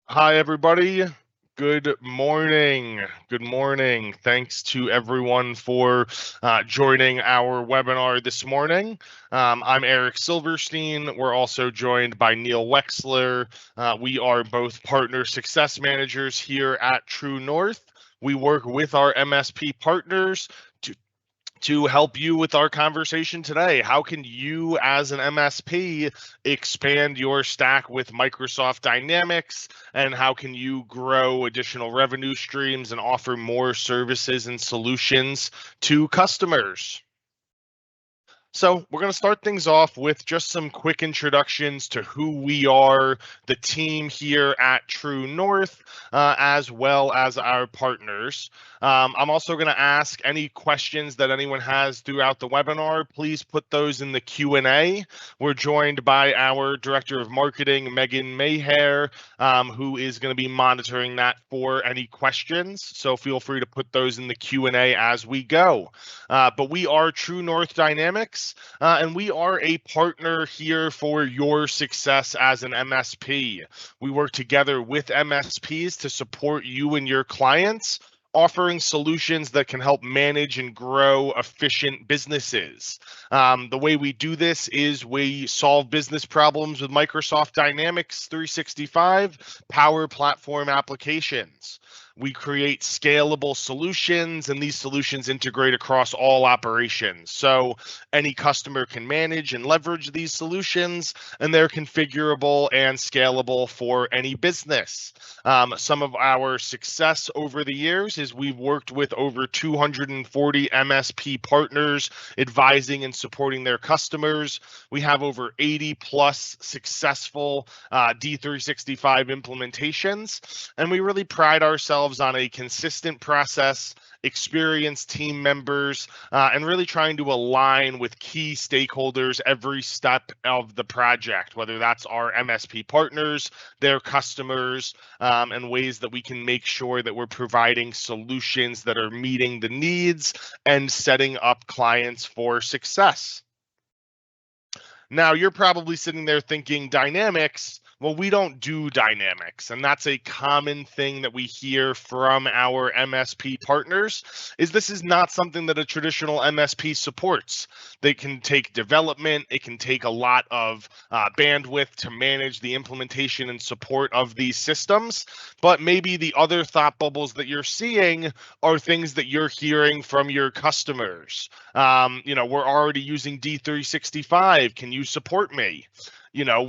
Hi, everybody. Good morning. Good morning. Thanks to everyone for joining our webinar this morning. I'm Eric Silverstein. We're also joined by Neil Wexler. We are both partner success managers here at TruNorth. We work with our MSP partners to help you with our conversation today. How can you, as an MSP, expand your stack with Microsoft Dynamics? And how can you grow additional revenue streams and offer more services and solutions to customers? So we're going to start things off with just some quick introductions to who we are, the team here at TruNorth, as well as our partners. I'm also going to ask any questions that anyone has throughout the webinar. Please put those in the Q&A. We're joined by our Director of Marketing, Megan Mayhair, who is going to be monitoring that for any questions. So feel free to put those in the Q&A as we go. But we are TruNorth Dynamics, and we are a partner here for your success as an MSP. We work together with MSPs to support you and your clients, offering solutions that can help manage and grow efficient businesses. The way we do this is we solve business problems with Microsoft Dynamics 365 Power Platform applications. We create scalable solutions, and these solutions integrate across all operations. So any customer can manage and leverage these solutions, and they're configurable and scalable for any business. Some of our success over the years is we've worked with over 240 MSP partners, advising and supporting their customers. We have over 80 plus successful D365 implementations, and we really pride ourselves on a consistent process, experienced team members, and really trying to align with key stakeholders every step of the project, whether that's our MSP partners, their customers, and ways that we can make sure that we're providing solutions that are meeting the needs and setting up clients for success. Now, you're probably sitting there thinking, Dynamics, well, we don't do Dynamics, and that's a common thing that we hear from our MSP partners, is this is not something that a traditional MSP supports. They can take development, it can take a lot of bandwidth to manage the implementation and support of these systems, but maybe the other thought bubbles that you're seeing are things that you're hearing from your customers. We're already using D365. Can you support me?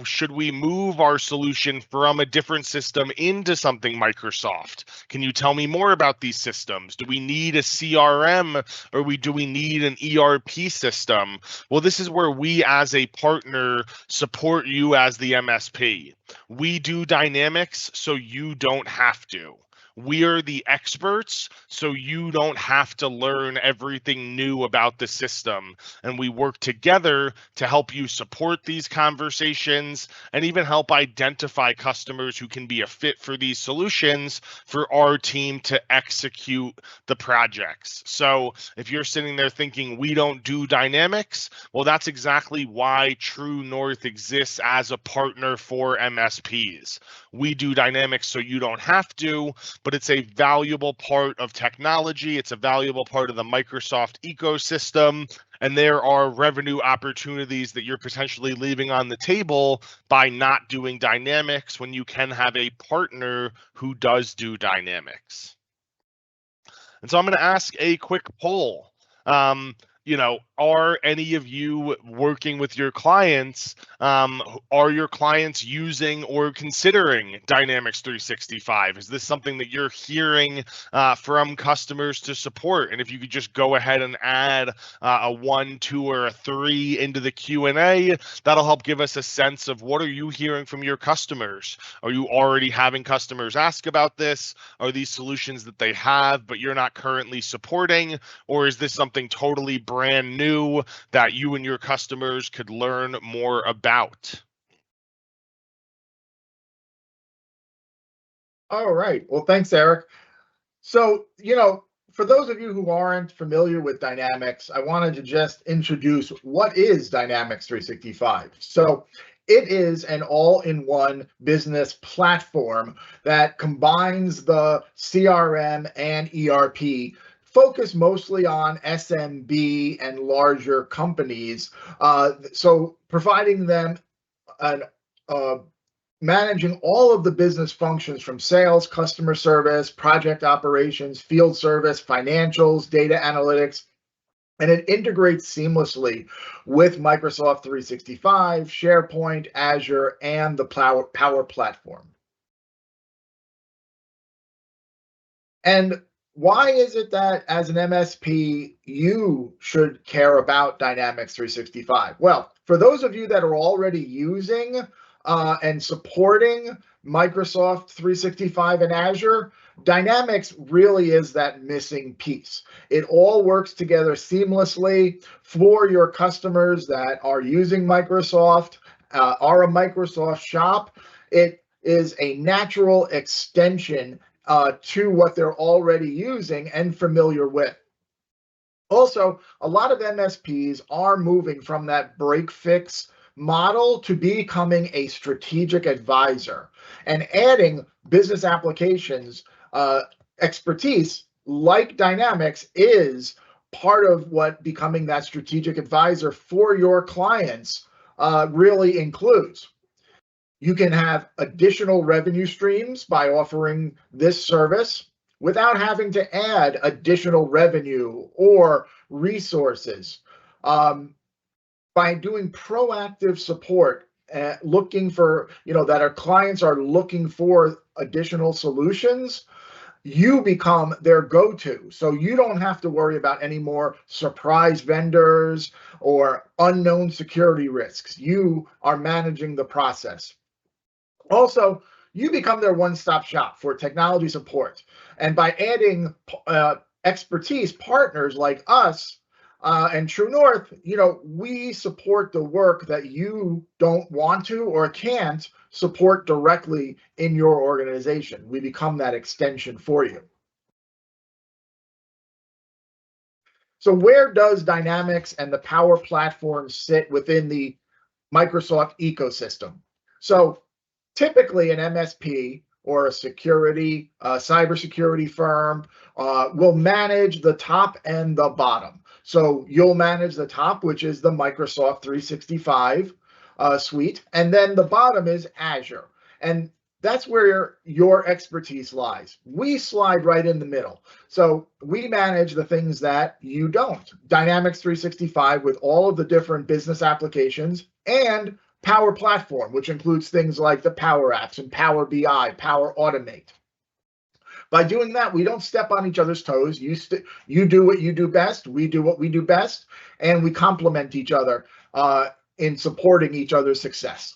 Should we move our solution from a different system into something Microsoft? Can you tell me more about these systems? Do we need a CRM, or do we need an ERP system? Well, this is where we as a partner support you as the MSP. We do Dynamics so you don't have to. We're the experts, so you don't have to learn everything new about the system. And we work together to help you support these conversations and even help identify customers who can be a fit for these solutions for our team to execute the projects. So if you're sitting there thinking we don't do Dynamics, well, that's exactly why TruNorth exists as a partner for MSPs. We do Dynamics so you don't have to, but it's a valuable part of technology. It's a valuable part of the Microsoft ecosystem. And there are revenue opportunities that you're potentially leaving on the table by not doing Dynamics when you can have a partner who does do Dynamics. And so I'm going to ask a quick poll. Are any of you working with your clients? Are your clients using or considering Dynamics 365? Is this something that you're hearing from customers to support? And if you could just go ahead and add a 1, 2, or a 3 into the Q&A, that'll help give us a sense of what are you hearing from your customers? Are you already having customers ask about this? Are these solutions that they have but you're not currently supporting? Or is this something totally brand new that you and your customers could learn more about? All right. Well, thanks, Eric. So, for those of you who aren't familiar with Dynamics, I wanted to just introduce what is Dynamics 365. So It is an all-in-one business platform that combines the CRM and ERP, focus mostly on SMB and larger companies. So providing them an managing all of the business functions from sales, customer service, project operations, field service, financials, data analytics, and it integrates seamlessly with Microsoft 365, SharePoint, Azure, and the Power Platform. And why is it that as an MSP, you should care about Dynamics 365? Well, for those of you that are already using and supporting Microsoft 365 and Azure, Dynamics really is that missing piece. It all works together seamlessly for your customers that are using Microsoft, are a Microsoft shop. It is a natural extension to what they're already using and familiar with. Also, a lot of MSPs are moving from that break-fix model to becoming a strategic advisor and adding business applications expertise like Dynamics is part of what becoming that strategic advisor for your clients really includes. You can have additional revenue streams by offering this service without having to add additional revenue or resources. By doing proactive support, looking for, that our clients are looking for additional solutions, you become their go-to. So you don't have to worry about any more surprise vendors or unknown security risks. You are managing the process. Also, you become their one-stop shop for technology support. And by adding expertise, partners like us and TruNorth, we support the work that you don't want to or can't support directly in your organization. We become that extension for you. So where does Dynamics and the Power Platform sit within the Microsoft ecosystem? So typically, an MSP or a cybersecurity firm will manage the top and the bottom. So you'll manage the top, which is the Microsoft 365 suite, and then the bottom is Azure. And that's where your expertise lies. We slide right in the middle. So we manage the things that you don't. Dynamics 365 with all of the different business applications and Power Platform, which includes things like the Power Apps and Power BI, Power Automate. By doing that, we don't step on each other's toes. You do what you do best, we do what we do best, and we complement each other in supporting each other's success.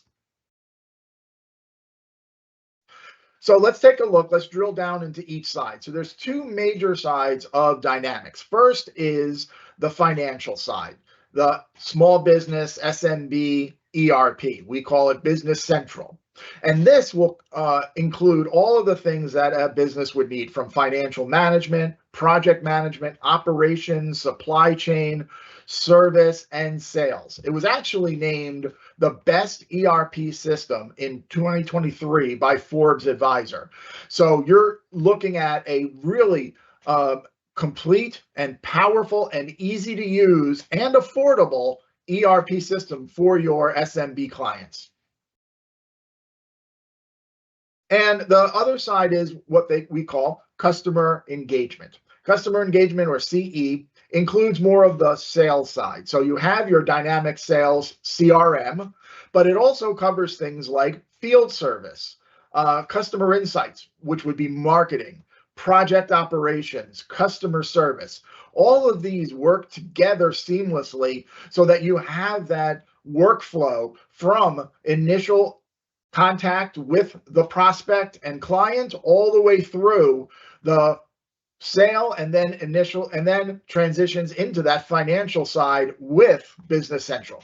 So let's take a look. Let's drill down into each side. So there's two major sides of Dynamics. First is the financial side, the small business, SMB, ERP. We call it Business Central. And this will include all of the things that a business would need, from financial management, project management, operations, supply chain, service, and sales. It was actually named the best ERP system in 2023 by Forbes Advisor. So you're looking at a really complete and powerful and easy to use and affordable ERP system for your SMB clients. And the other side is what we call customer engagement. Customer engagement, or CE, includes more of the sales side. So you have your dynamic sales CRM, but it also covers things like field service, customer insights, which would be marketing, project operations, customer service. All of these work together seamlessly so that you have that workflow from initial contact with the prospect and client all the way through the sale and then transitions into that financial side with Business Central.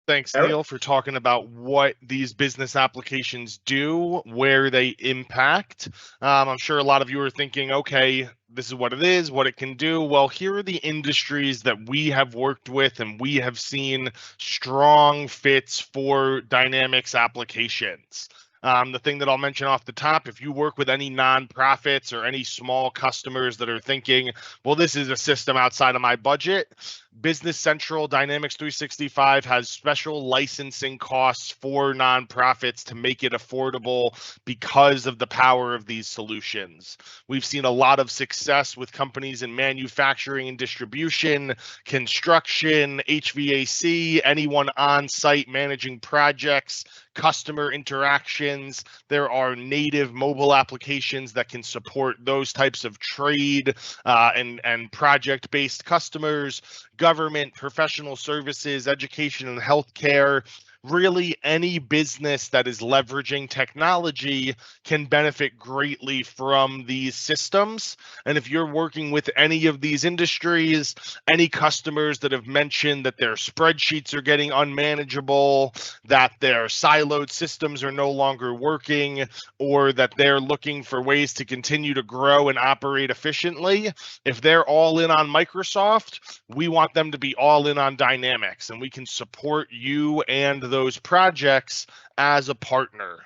Thanks, Neil, for talking about what these business applications do, where they impact. I'm sure a lot of you are thinking, okay, this is what it is, what it can do. Well, here are the industries that we have worked with and we have seen strong fits for Dynamics applications. The thing that I'll mention off the top, if you work with any nonprofits or any small customers that are thinking, well, this is a system outside of my budget, Business Central Dynamics 365 has special licensing costs for nonprofits to make it affordable because of the power of these solutions. We've seen a lot of success with companies in manufacturing and distribution, construction, HVAC, anyone on site managing projects, customer interactions. There are native mobile applications that can support those types of trade and project-based customers, government, professional services, education and healthcare. Really, any business that is leveraging technology can benefit greatly from these systems. And if you're working with any of these industries, any customers that have mentioned that their spreadsheets are getting unmanageable, that their siloed systems are no longer working, or that they're looking for ways to continue to grow and operate efficiently, if they're all in on Microsoft, we want them to be all in on Dynamics, and we can support you and those projects as a partner.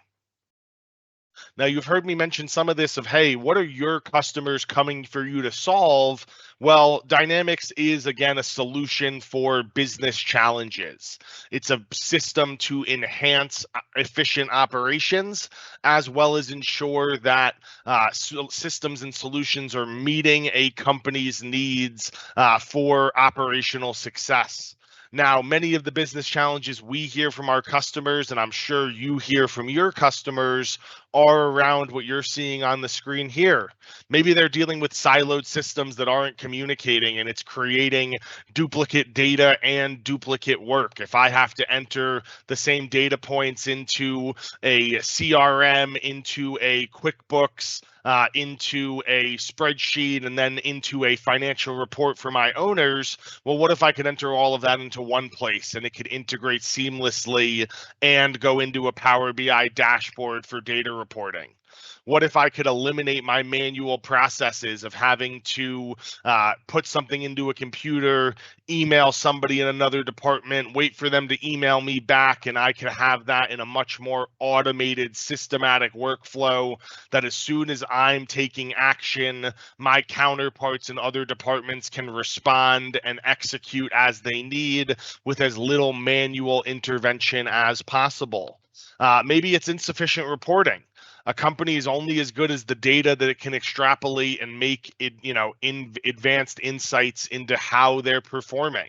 Now, you've heard me mention some of this of, hey, what are your customers coming for you to solve? Well, Dynamics is, again, a solution for business challenges. It's a system to enhance efficient operations, as well as ensure that systems and solutions are meeting a company's needs for operational success. Now, many of the business challenges we hear from our customers, and I'm sure you hear from your customers, are around what you're seeing on the screen here. Maybe they're dealing with siloed systems that aren't communicating, and it's creating duplicate data and duplicate work. If I have to enter the same data points into a CRM, into a QuickBooks, into a spreadsheet, and then into a financial report for my owners, well, what if I could enter all of that into one place and it could integrate seamlessly and go into a Power BI dashboard for data reporting? What if I could eliminate my manual processes of having to put something into a computer, email somebody in another department, wait for them to email me back, and I could have that in a much more automated, systematic workflow that as soon as I'm taking action, my counterparts in other departments can respond and execute as they need with as little manual intervention as possible. Maybe it's insufficient reporting. A company is only as good as the data that it can extrapolate and make it, in advanced insights into how they're performing.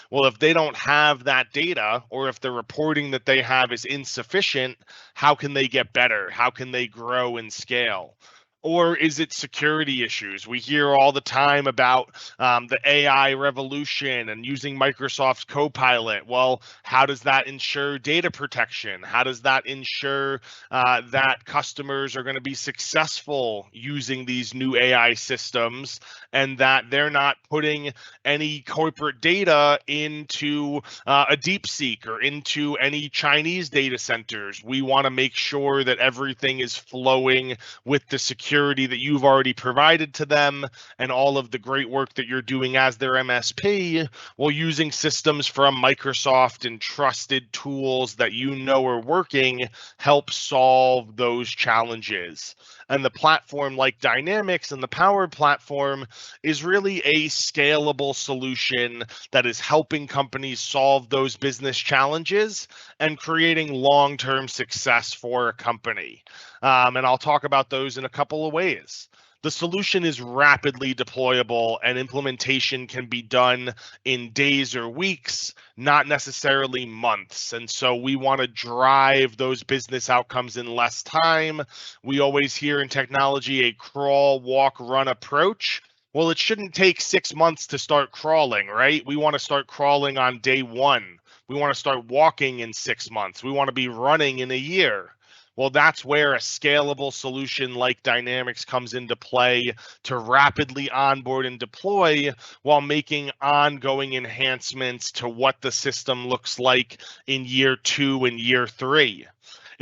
Well, if they don't have that data, or if the reporting that they have is insufficient, how can they get better? How can they grow and scale? Or is it security issues? We hear all the time about the AI revolution and using Microsoft's Copilot. Well, how does that ensure data protection? How does that ensure that customers are going to be successful using these new AI systems, and that they're not putting any corporate data into a DeepSeek or into any Chinese data centers? We want to make sure that everything is flowing with the security that you've already provided to them and all of the great work that you're doing as their MSP, while using systems from Microsoft and trusted tools that you know are working help solve those challenges. And the platform like Dynamics and the Power Platform is really a scalable solution that is helping companies solve those business challenges and creating long-term success for a company. And I'll talk about those in a couple of ways. The solution is rapidly deployable, and implementation can be done in days or weeks, not necessarily months. And so we want to drive those business outcomes in less time. We always hear in technology a crawl, walk, run approach. Well, it shouldn't take 6 months to start crawling, right? We want to start crawling on day one. We want to start walking in 6 months. We want to be running in a year. Well, that's where a scalable solution like Dynamics comes into play to rapidly onboard and deploy while making ongoing enhancements to what the system looks like in year 2 and year 3.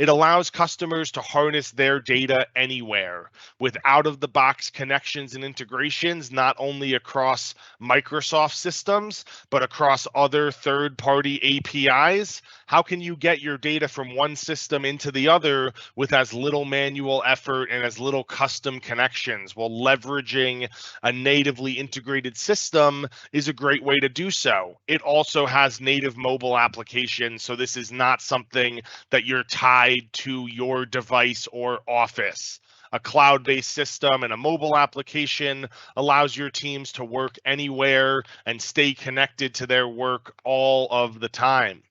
It allows customers to harness their data anywhere with out-of-the-box connections and integrations, not only across Microsoft systems, but across other third-party APIs. How can you get your data from one system into the other with as little manual effort and as little custom connections? Well, leveraging a natively integrated system is a great way to do so. It also has native mobile applications, so this is not something that you're tied to your device or office. A cloud-based system and a mobile application allows your teams to work anywhere and stay connected to their work all of the time.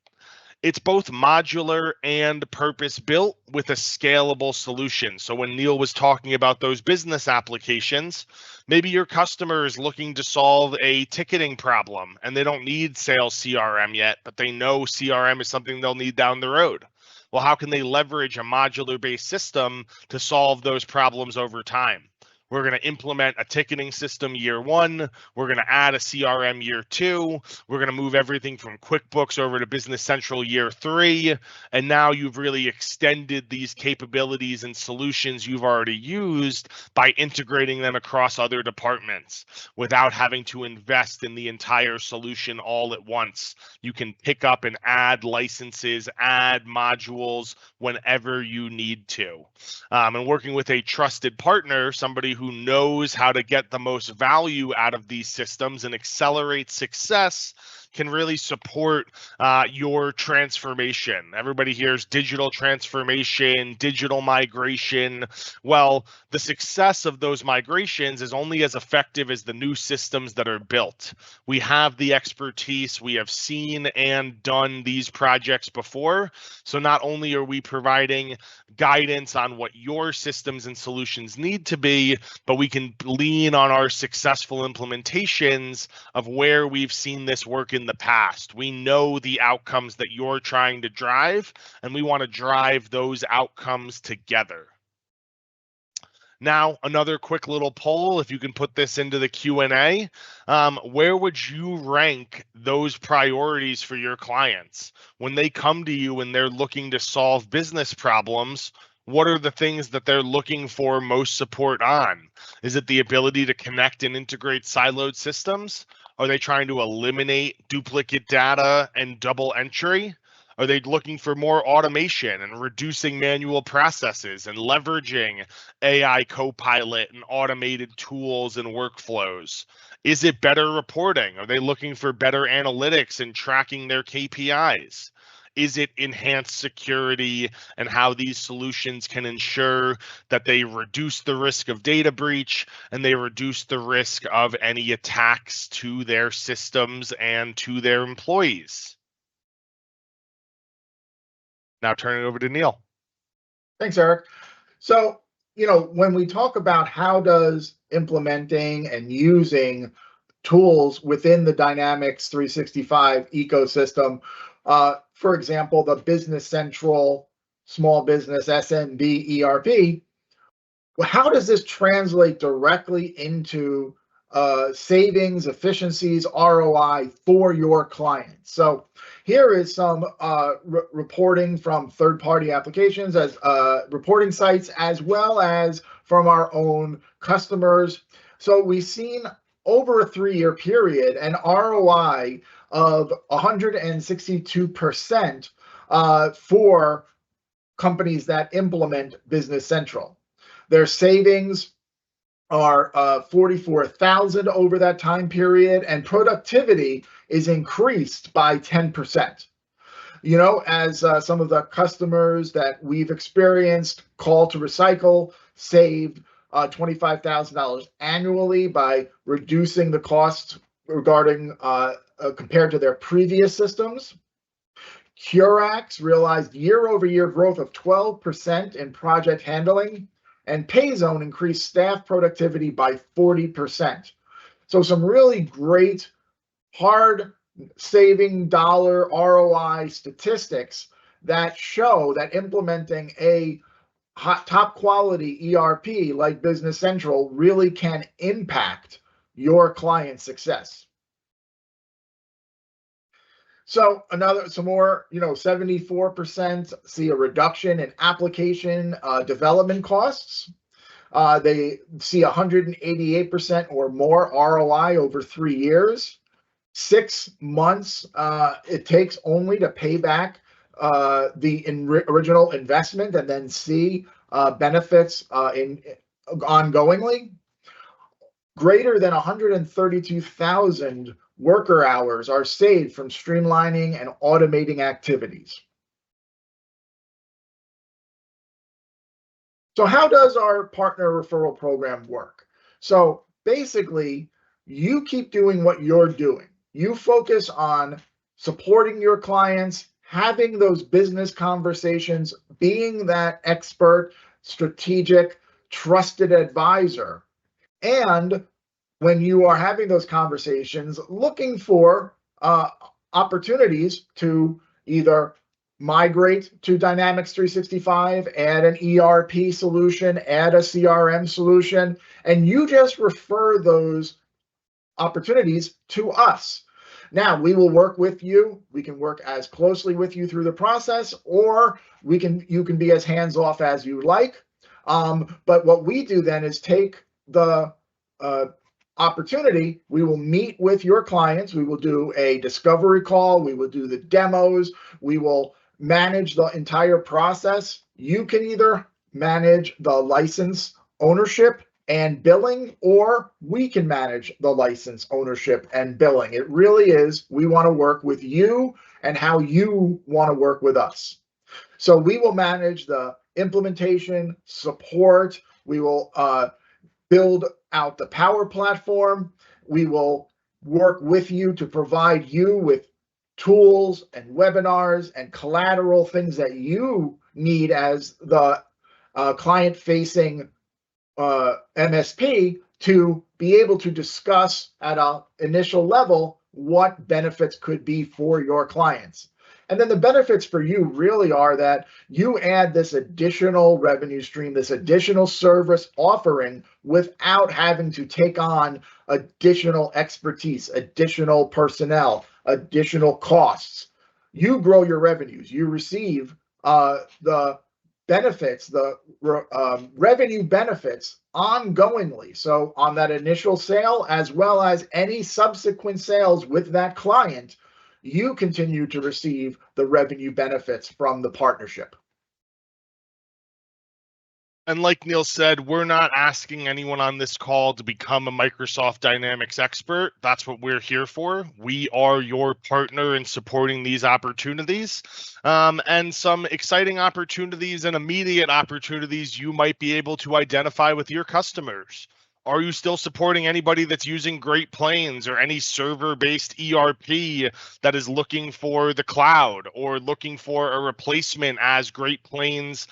It's both modular and purpose-built with a scalable solution. So when Neil was talking about those business applications, maybe your customer is looking to solve a ticketing problem and they don't need sales CRM yet, but they know CRM is something they'll need down the road. Well, how can they leverage a modular-based system to solve those problems over time? We're going to implement a ticketing system year one. We're going to add a CRM year two. We're going to move everything from QuickBooks over to Business Central year three. And now you've really extended these capabilities and solutions you've already used by integrating them across other departments without having to invest in the entire solution all at once. You can pick up and add licenses, add modules whenever you need to. And working with a trusted partner, somebody who knows how to get the most value out of these systems and accelerate success, can really support your transformation. Everybody hears digital transformation, digital migration. Well, the success of those migrations is only as effective as the new systems that are built. We have the expertise. We have seen and done these projects before. So not only are we providing guidance on what your systems and solutions need to be, but we can lean on our successful implementations of where we've seen this work in the past. We know the outcomes that you're trying to drive, and we want to drive those outcomes together. Now, another quick little poll, if you can put this into the Q&A, where would you rank those priorities for your clients? When they come to you and they're looking to solve business problems, what are the things that they're looking for most support on? Is it the ability to connect and integrate siloed systems? Are they trying to eliminate duplicate data and double entry? Are they looking for more automation and reducing manual processes and leveraging AI Copilot and automated tools and workflows? Is it better reporting? Are they looking for better analytics and tracking their KPIs? Is it enhanced security and how these solutions can ensure that they reduce the risk of data breach and they reduce the risk of any attacks to their systems and to their employees? Now turn it over to Neil. Thanks, Eric. So, when we talk about how does implementing and using tools within the Dynamics 365 ecosystem, for example, the Business Central, Small Business, SMB, ERP, well, how does this translate directly into savings, efficiencies, ROI for your clients? So here is some reporting from third-party applications as reporting sites, as well as from our own customers. So we've seen over a 3-year period an ROI of 162% for companies that implement Business Central. Their savings are 44,000 over that time period, and productivity is increased by 10%. As some of the customers that we've experienced, Call to Recycle saved $25,000 annually by reducing the cost regarding compared to their previous systems. Curax realized year-over-year growth of 12% in project handling, and Payzone increased staff productivity by 40%. So some really great hard saving dollar ROI statistics that show that implementing a top quality ERP like Business Central really can impact your client's success. So some more, 74% see a reduction in application development costs. They see 188% or more ROI over 3 years. 6 months it takes only to pay back the original investment, and then see benefits ongoingly. Greater than 132,000 worker hours are saved from streamlining and automating activities. So how does our partner referral program work? So basically, you keep doing what you're doing. You focus on supporting your clients, having those business conversations, being that expert, strategic, trusted advisor. And when you are having those conversations, looking for opportunities to either migrate to Dynamics 365, add an ERP solution, add a CRM solution, and you just refer those opportunities to us. Now, we will work with you. We can work as closely with you through the process, or you can be as hands-off as you like. But what we do then is take the opportunity. We will meet with your clients. We will do a discovery call. We will do the demos. We will manage the entire process. You can either manage the license ownership and billing, or we can manage the license ownership and billing. It really is, we want to work with you and how you want to work with us. So we will manage the implementation, support. We will build out the Power Platform. We will work with you to provide you with tools and webinars and collateral, things that you need as the client-facing MSP, to be able to discuss at an initial level what benefits could be for your clients. And then the benefits for you really are that you add this additional revenue stream, this additional service offering, without having to take on additional expertise, additional personnel, additional costs. You grow your revenues. You receive the benefits, the revenue benefits ongoingly. So on that initial sale, as well as any subsequent sales with that client, you continue to receive the revenue benefits from the partnership. And like Neil said, we're not asking anyone on this call to become a Microsoft Dynamics expert. That's what we're here for. We are your partner in supporting these opportunities, and some exciting opportunities and immediate opportunities you might be able to identify with your customers. Are you still supporting anybody that's using Great Plains or any server-based ERP that is looking for the cloud or looking for a replacement as Great Plains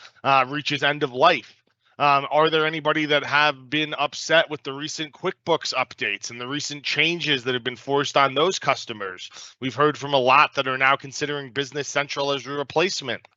reaches end of life? Are there anybody that have been upset with the recent QuickBooks updates and the recent changes that have been forced on those customers? We've heard from a lot that are now considering Business Central as a replacement.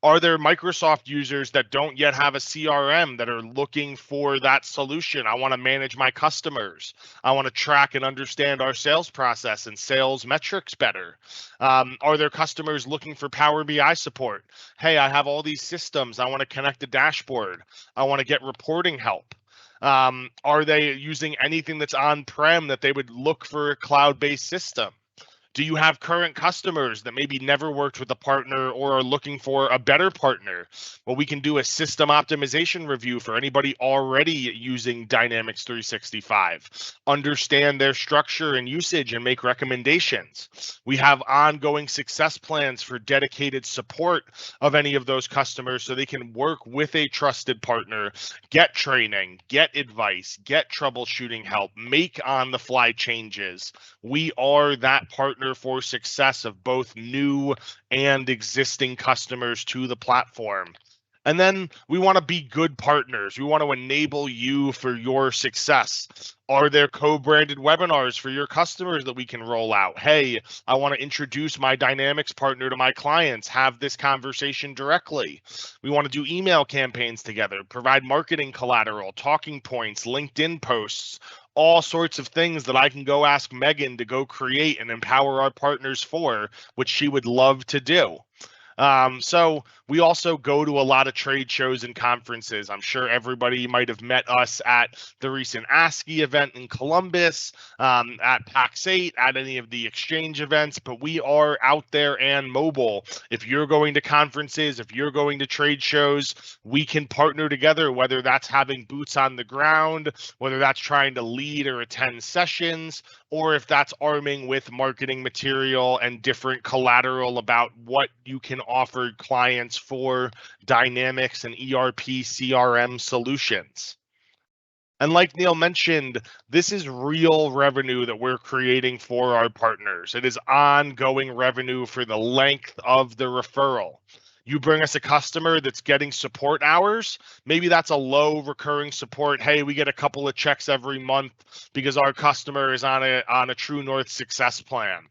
Are there Microsoft users that don't yet have a CRM that are looking for that solution? I want to manage my customers. I want to track and understand our sales process and sales metrics better. Are there customers looking for Power BI support? Hey, I have all these systems. I want to connect a dashboard. I want to get reporting help. Are they using anything that's on-prem that they would look for a cloud-based system? Do you have current customers that maybe never worked with a partner or are looking for a better partner? Well, we can do a system optimization review for anybody already using Dynamics 365, understand their structure and usage and make recommendations. We have ongoing success plans for dedicated support of any of those customers so they can work with a trusted partner, get training, get advice, get troubleshooting help, make on-the-fly changes. We are that partner for success of both new and existing customers to the platform. And then we want to be good partners. We want to enable you for your success. Are there co-branded webinars for your customers that we can roll out? Hey, I want to introduce my Dynamics partner to my clients, have this conversation directly. We want to do email campaigns together, provide marketing collateral, talking points, LinkedIn posts, all sorts of things that I can go ask Megan to go create and empower our partners for, which she would love to do. So we also go to a lot of trade shows and conferences. I'm sure everybody might have met us at the recent ASCII event in Columbus, at PAX 8, at any of the exchange events, but we are out there and mobile. If you're going to conferences, if you're going to trade shows, we can partner together, whether that's having boots on the ground, whether that's trying to lead or attend sessions, or if that's arming with marketing material and different collateral about what you can offer clients for Dynamics and ERP CRM solutions. And like Neil mentioned, this is real revenue that we're creating for our partners. It is ongoing revenue for the length of the referral. You bring us a customer that's getting support hours. Maybe that's a low recurring support. Hey, we get a couple of checks every month because our customer is on a TruNorth success plan.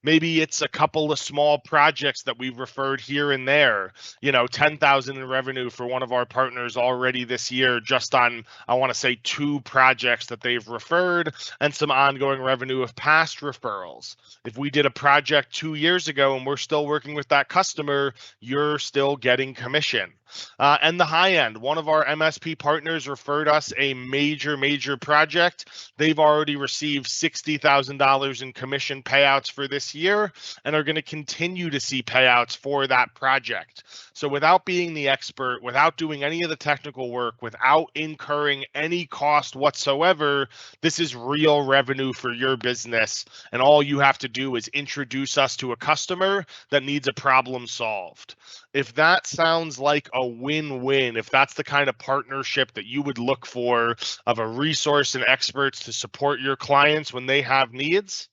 Maybe it's a couple of small projects that we've referred here and there, 10,000 in revenue for one of our partners already this year, just on, I want to say 2 projects that they've referred, and some ongoing revenue of past referrals. If we did a project 2 years ago and we're still working with that customer, you're still getting commission. And the high end, one of our MSP partners referred us a major project. They've already received $60,000 in commission payouts for this year and are going to continue to see payouts for that project. So without being the expert, without doing any of the technical work, without incurring any cost whatsoever, this is real revenue for your business. And all you have to do is introduce us to a customer that needs a problem solved. If that sounds like a win-win, if that's the kind of partnership that you would look for of a resource and experts to support your clients when they have needs,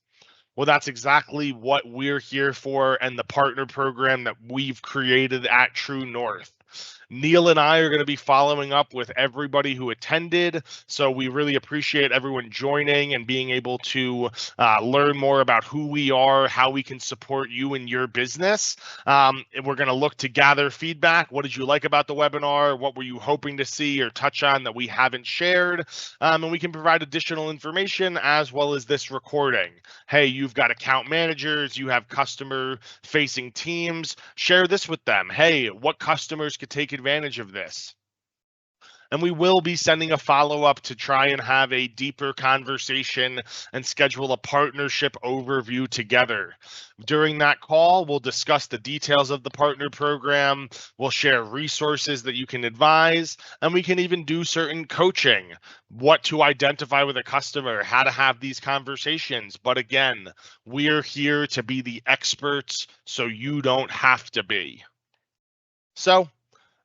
well, that's exactly what we're here for and the partner program that we've created at TruNorth. Neil and I are going to be following up with everybody who attended, so we really appreciate everyone joining and being able to learn more about who we are, how we can support you in your business. And we're going to look to gather feedback. What did you like about the webinar? What were you hoping to see or touch on that we haven't shared? And we can provide additional information as well as this recording. Hey, you've got account managers, you have customer-facing teams, share this with them. Hey, what customers could take advantage of this? And we will be sending a follow-up to try and have a deeper conversation and schedule a partnership overview together. During that call, we'll discuss the details of the partner program, we'll share resources that you can advise, and we can even do certain coaching, what to identify with a customer, how to have these conversations. But again, we're here to be the experts so you don't have to be. So,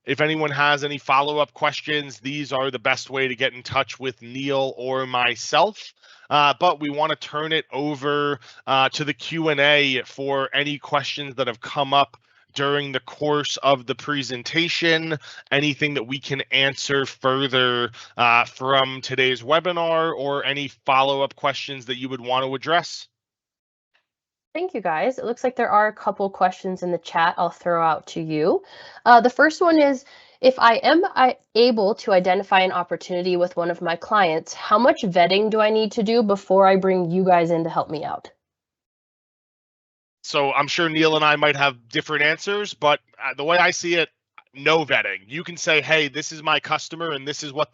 if anyone has any follow-up questions, these are the best way to get in touch with Neil or myself. But we want to turn it over to the Q&A for any questions that have come up during the course of the presentation, anything that we can answer further from today's webinar, or any follow-up questions that you would want to address. Thank you, guys. It looks like there are a couple questions in the chat I'll throw out to you. The first one is, if I am able to identify an opportunity with one of my clients, how much vetting do I need to do before I bring you guys in to help me out? So I'm sure Neil and I might have different answers, but the way I see it, no vetting. You can say, hey, this is my customer and this is what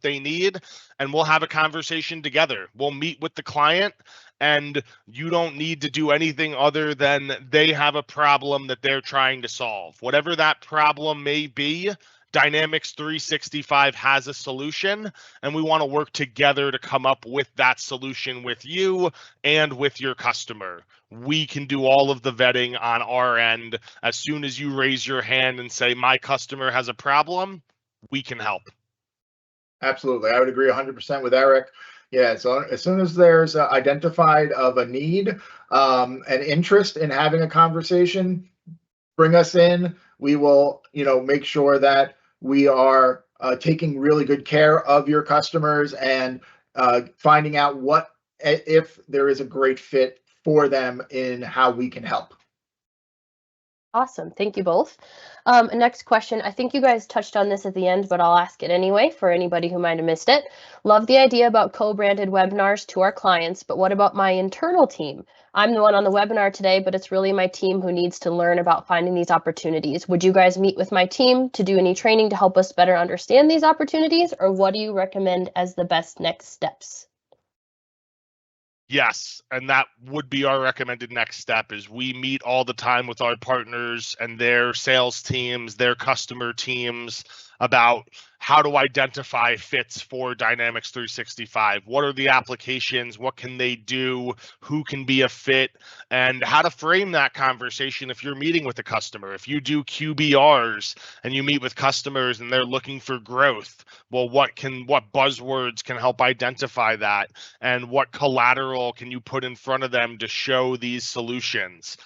they need, and we'll have a conversation together. We'll meet with the client, and you don't need to do anything other than they have a problem that they're trying to solve. Whatever that problem may be, Dynamics 365 has a solution, and we want to work together to come up with that solution with you and with your customer. We can do all of the vetting on our end. As soon as you raise your hand and say, my customer has a problem, we can help. Absolutely. I would agree 100% with Eric. Yeah, so as soon as there's identified of a need, an interest in having a conversation, bring us in. We will, make sure that we are taking really good care of your customers and finding out if there is a great fit for them in how we can help. Awesome. Thank you both. Next question. I think you guys touched on this at the end, but I'll ask it anyway for anybody who might have missed it. Love the idea about co-branded webinars to our clients, but what about my internal team? I'm the one on the webinar today, but it's really my team who needs to learn about finding these opportunities. Would you guys meet with my team to do any training to help us better understand these opportunities, or what do you recommend as the best next steps? Yes, and that would be our recommended next step. Is we meet all the time with our partners and their sales teams, their customer teams, about how to identify fits for Dynamics 365. What are the applications? What can they do? Who can be a fit? And how to frame that conversation if you're meeting with a customer. If you do QBRs and you meet with customers and they're looking for growth, well, what buzzwords can help identify that? And what collateral can you put in front of them to show these solutions?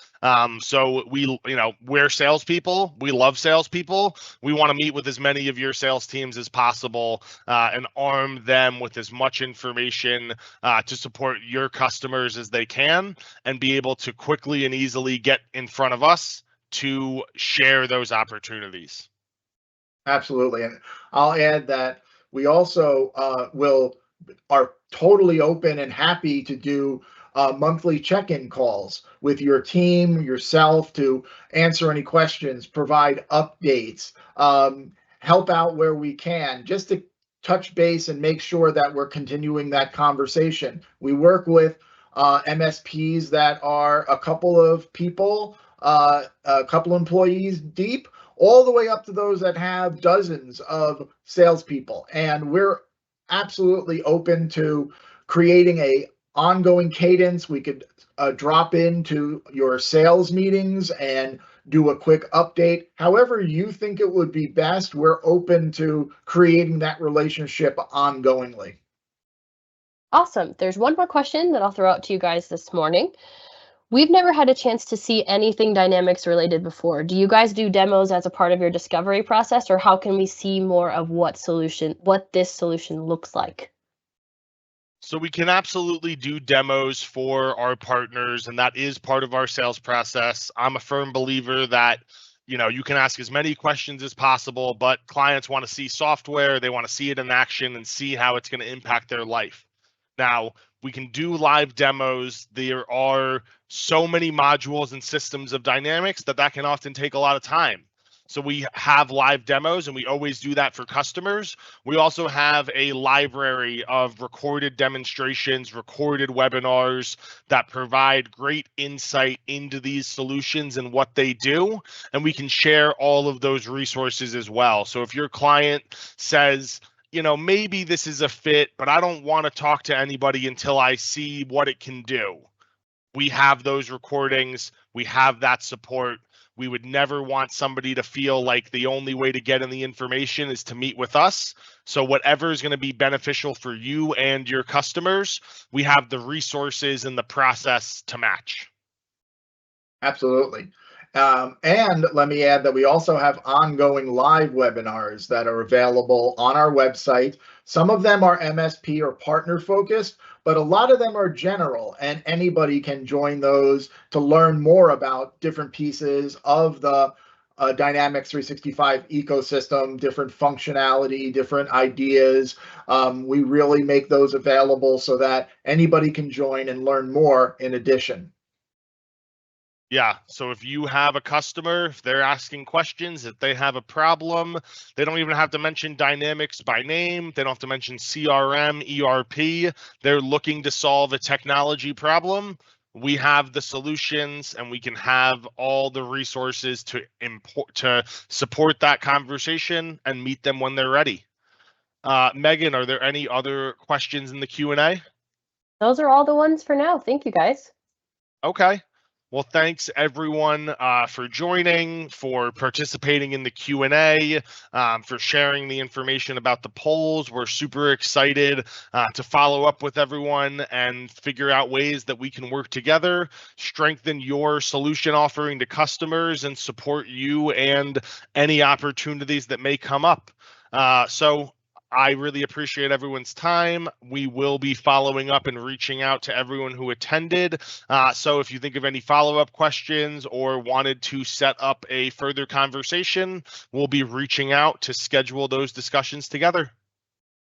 So we're salespeople. We love salespeople. We want to meet with as many of your sales teams as possible and arm them with as much information to support your customers as they can, and be able to quickly and easily get in front of us to share those opportunities. Absolutely. And I'll add that we also are totally open and happy to do monthly check-in calls with your team, yourself, to answer any questions, provide updates, help out where we can, just to touch base and make sure that we're continuing that conversation. We work with MSPs that are a couple of people, a couple employees deep, all the way up to those that have dozens of salespeople. And we're absolutely open to creating a ongoing cadence. We could drop into your sales meetings and do a quick update. However you think it would be best, we're open to creating that relationship ongoingly. Awesome. There's one more question that I'll throw out to you guys this morning. We've never had a chance to see anything Dynamics related before. Do you guys do demos as a part of your discovery process, or how can we see more of what this solution looks like? So we can absolutely do demos for our partners, and that is part of our sales process. I'm a firm believer that you can ask as many questions as possible, but clients want to see software. They want to see it in action and see how it's going to impact their life. Now, we can do live demos. There are so many modules and systems of Dynamics that can often take a lot of time. So we have live demos, and we always do that for customers. We also have a library of recorded demonstrations, recorded webinars that provide great insight into these solutions and what they do. And we can share all of those resources as well. So if your client says, maybe this is a fit, but I don't want to talk to anybody until I see what it can do, we have those recordings. We have that support. We would never want somebody to feel like the only way to get in the information is to meet with us. So whatever is going to be beneficial for you and your customers, we have the resources and the process to match. Absolutely. And let me add that we also have ongoing live webinars that are available on our website. Some of them are MSP or partner focused, but a lot of them are general, and anybody can join those to learn more about different pieces of the Dynamics 365 ecosystem, different functionality, different ideas. We really make those available so that anybody can join and learn more in addition. Yeah, so if you have a customer, if they're asking questions, if they have a problem, they don't even have to mention Dynamics by name. They don't have to mention CRM, ERP. They're looking to solve a technology problem. We have the solutions, and we can have all the resources to support that conversation and meet them when they're ready. Megan, are there any other questions in the Q&A? Those are all the ones for now. Thank you, guys. Okay. Well, thanks everyone for joining, for participating in the Q&A, for sharing the information about the polls. We're super excited to follow up with everyone and figure out ways that we can work together, strengthen your solution offering to customers, and support you and any opportunities that may come up. So I really appreciate everyone's time. We will be following up and reaching out to everyone who attended. So if you think of any follow-up questions or wanted to set up a further conversation, we'll be reaching out to schedule those discussions together.